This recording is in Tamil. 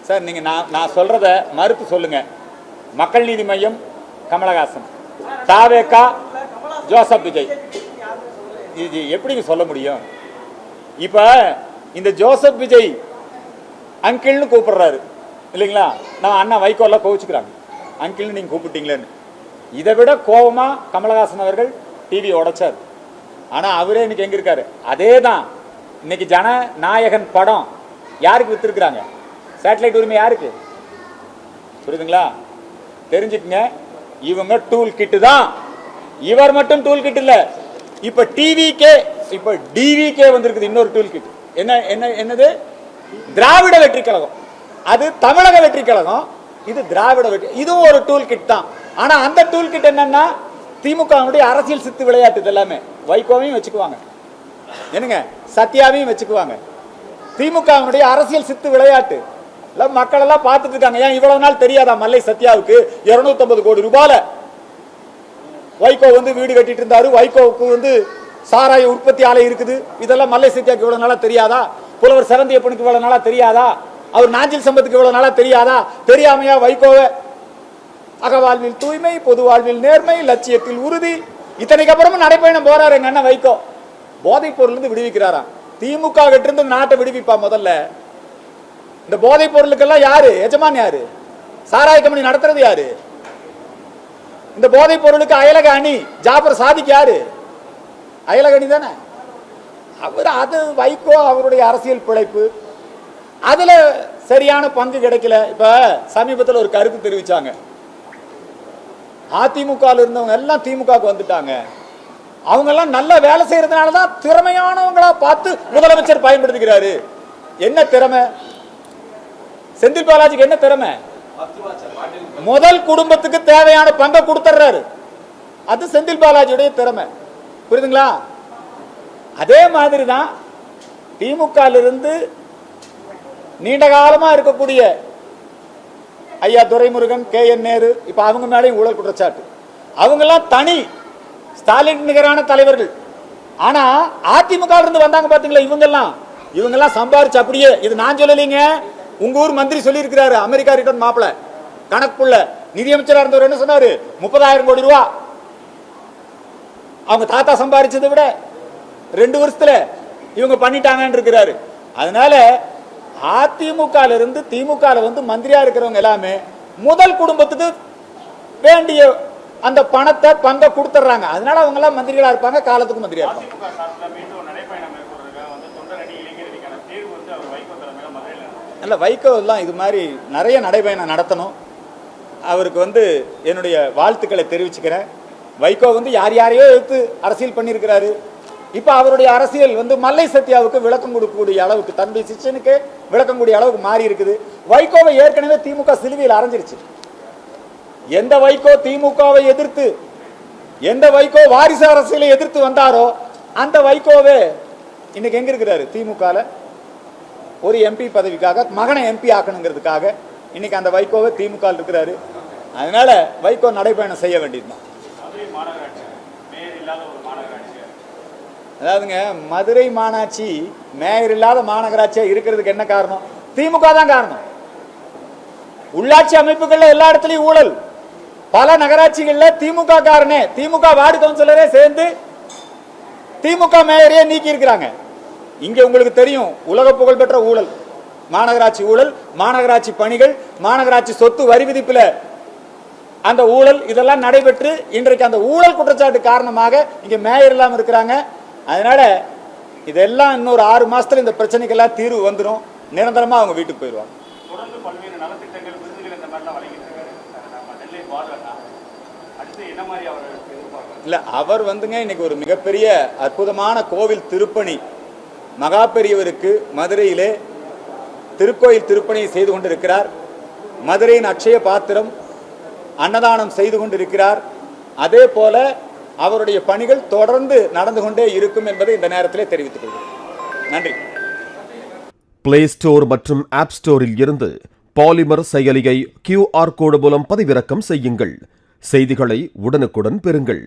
சார் நீங்கள் நான் சொல்கிறத மறுத்து சொல்லுங்கள். மக்கள் நீதி மையம் கமலஹாசன், தாவேகா ஜோசப் விஜய், இது எப்படிங்க சொல்ல முடியும்? இப்போ இந்த ஜோசப் விஜய் அங்கிள்னு கூப்பிடுறாரு இல்லைங்களா? நான் அண்ணா வைகோலாம் கோவிச்சுக்கிறாங்க, அங்கிள்னு நீங்கள் கூப்பிட்டீங்களேன்னு. இதை விட கோபமாக கமலஹாசன் அவர்கள் டிவி உடைச்சார். ஆனால் அவரே இன்னைக்கு எங்கே இருக்காரு? அதே தான் இன்னைக்கு ஜனநாயகன் படம் யாருக்கு வித்துருக்குறாங்க? சேட்டலைட் உரிமை யாருக்கு? புரியுதுங்களா? தெரிஞ்சுக்குங்க, இவங்க டூல் கிட்டு தான். இவர் மட்டும் டூல் கிட் இல்ல, இப்ப டிவிக்கே இப்ப டிவிக்கே வந்திருக்குது இன்னொரு டூல் கிட். என்னது? திராவிட வெற்றி கழகம். அது தமிழக வெற்றி கழகம், இது திராவிட வெற்றி. இதுவும் ஒரு டூல் கிட் தான். ஆனா அந்த டூல் கிட் என்னன்னா திமுக அரசியல் சித்து விளையாட்டு. எல்லாமே வைகோவையும் வச்சுக்குவாங்க, என்னங்க சத்யாவையும் வச்சுக்குவாங்க. திமுக அரசியல் சித்து விளையாட்டு மக்கள் எல்லாம் பார்த்துட்டு இருக்காங்க. ஏன் இவ்வளவு நாள் தெரியாதா மல்லை சத்யாவுக்கு 250 கோடி ரூபாயில வைகோ வீடு கட்டிட்டு இருந்தாரு, வைகோவுக்கு சாராய உற்பத்தி ஆலை இருக்குது. இதெல்லாம் மல்லை சத்யாவுக்கு இவ்வளவு நாளா தெரியாதா? புலவர் செவந்தியப்பனுக்கு இவ்வளவு நாளா தெரியாதா? அவர் நாஞ்சில் சம்பத்துக்கு இவ்வளவு நாளா தெரியாதா? தெரியாமையா வைகோவை அகவாழ்வில் தூய்மை, பொது வாழ்வில் நேர்மை, லட்சியத்தில் உறுதி, இத்தனைக்கு அப்புறமும் நடைபயணம் போறாரு எங்க அண்ணன் வைகோ. போதைப் பொருள் இருந்து விடுவிக்கிறாராம். திமுக கிட்ட இருந்து நாட்டை விடுவிப்பா. முதல்ல இந்த போதைப் பொருளுக்கெல்லாம் யாரு எஜமான்? யாரு? சாராய கம்பெனி நடத்துறது யாரு? இந்த போதைப் பொருளுக்கு அயலக அணி ஜாபர் சாதிக் யாரு? அயலக அணி தானே அவர். அது வைகோ அவருடைய அரசியல் பிழைப்பு. அதுல சரியான பங்கு கிடைக்கல. இப்ப சமீபத்தில் ஒரு கருத்து தெரிவிச்சாங்க, அதிமுக இருந்தவங்க எல்லாம் திமுக வந்துட்டாங்க, அவங்க எல்லாம் நல்ல வேலை செய்யறதுனாலதான் திறமையானவங்களா பார்த்து முதலமைச்சர் பயன்படுத்துகிறாரு. என்ன திறமை? செந்தில் பாலாஜிக்கு என்ன திறமை? முதல் குடும்பத்துக்கு தேவையான பங்கை கொடுத்துறாரு. அது செந்தில் பாலாஜியுடைய திறமை. புரியுதுங்களா? அதே மாதிரி தான் திமுக இருந்து நீண்ட காலமா இருக்கக்கூடிய ஐயா துரைமுருகன், KN நேரு, இப்ப அவங்க மேலேயும் ஊழல் குற்றச்சாட்டு. அவங்க எல்லாம் தனி ஸ்டாலின் நிகரான தலைவர்கள். ஆனா அதிமுக இருந்து வந்தாங்க பாத்தீங்களா, இவங்க எல்லாம் சம்பாரிச்சு அப்படியே, இது நான் சொல்லலீங்க, உங்க ஊர் மந்திரி சொல்லி இருக்கிறாரு, அமெரிக்கா ரிட்டர்ன் மாப்பிள கணக்குள்ள நிதியமைச்சரா இருந்தவர் என்ன சொன்னாரு? 30,000 கோடி ரூபாய் அவங்க தாத்தா சம்பாரிச்சதை விட 2 வருஷத்துல இவங்க பண்ணிட்டாங்கன்னு இருக்கிறாரு. அதனால அதிமுக இருந்து திமுக மந்திரியா இருக்கிறவங்க எல்லாமே முதல் குடும்பத்துக்கு வேண்டிய அந்த பணத்தை பங்கை கொடுத்துறாங்க. அதனால அவங்க எல்லாம் மந்திரிகளா இருப்பாங்க, காலத்துக்கு மந்திரியா இருப்பாங்க. இல்ல வைகோ எல்லாம் இது மாதிரி நிறைய நடைபயணம் நடத்தணும். அவருக்கு என்னுடைய வாழ்த்துக்களை தெரிவிச்சுக்கிறேன். வைகோ யார் யாரையோ எடுத்து அரசியல் பண்ணியிருக்கிறாரு. இப்ப அவருடைய அரசியல் மல்லை சத்யாவுக்கு விளக்கம் கொடுக்கக்கூடிய அளவுக்கு, தம்பி சிச்சனுக்கு விளக்கம் கூடிய அளவுக்கு மாறி இருக்குது. வைகோவை ஏற்கனவே திமுக சிலுவையில் அரைஞ்சிருச்சு. எந்த வைகோ திமுகவை எதிர்த்து, எந்த வைகோ வாரிசு அரசியலை எதிர்த்து வந்தாரோ அந்த வைகோவே இன்னைக்கு எங்க இருக்கிறாரு? திமுக ஒரு MP பதவிக்காக, மகனை MP ஆக்கணுங்கிறதுக்காக இன்னைக்கு அந்த வைகோவை திமுக இருக்கிறாரு. அதனால வைகோ நடைபயணம் செய்ய வேண்டியதுதான். அதாவதுங்க, மதுரை மாநகராட்சி மேயர் இல்லாத மாநகராட்சியா இருக்கிறதுக்கு என்ன காரணம்? திமுக தான் காரணம். உள்ளாட்சி அமைப்புகள்ல எல்லா இடத்துலயும் ஊழல். பல நகராட்சிகள்ல திமுக காரனே, திமுக வார்டு கவுன்சிலரே சேர்ந்து திமுக மேயரையே நீக்கி இருக்கிறாங்க. இங்க உங்களுக்கு தெரியும், உலக புகழ்பெற்ற ஊழல், மாநகராட்சி ஊழல், மாநகராட்சி பணிகள், மாநகராட்சி சொத்து வரி விதிப்புல அந்த ஊழல், இதெல்லாம் நடைபெற்று இன்றைக்கு அந்த ஊழல் குற்றச்சாட்டு காரணமாக இங்க மேயர் இல்லாம இருக்கிறாங்க. அதனால இதெல்லாம் இன்னொரு 6 மாசத்துல இந்த பிரச்சனைக்கெல்லாம் தீர்வு வந்துடும். நிரந்தரமா அவங்க வீட்டுக்கு போயிடுவாங்க. இல்ல அவர் இன்னைக்கு ஒரு மிகப்பெரிய அற்புதமான கோவில் திருப்பணி, மகா பெரியவருக்கு மதுரையிலே திருக்கோயில் திருப்பணியை செய்து கொண்டிருக்கிறார். மதுரையின் அட்சய பாத்திரம் அன்னதானம் செய்து கொண்டிருக்கிறார். அதே போல அவருடைய பணிகள் தொடர்ந்து நடந்து கொண்டே இருக்கும் என்பதை இந்த நேரத்திலே தெரிவித்துக் கொள்கிறேன். நன்றி. பிளே ஸ்டோர் மற்றும் ஆப் ஸ்டோரில் இருந்து பாலிமர் செயலியை QR கோடு மூலம் பதிவிறக்கம் செய்யுங்கள். செய்திகளை உடனுக்குடன் பெறுங்கள்.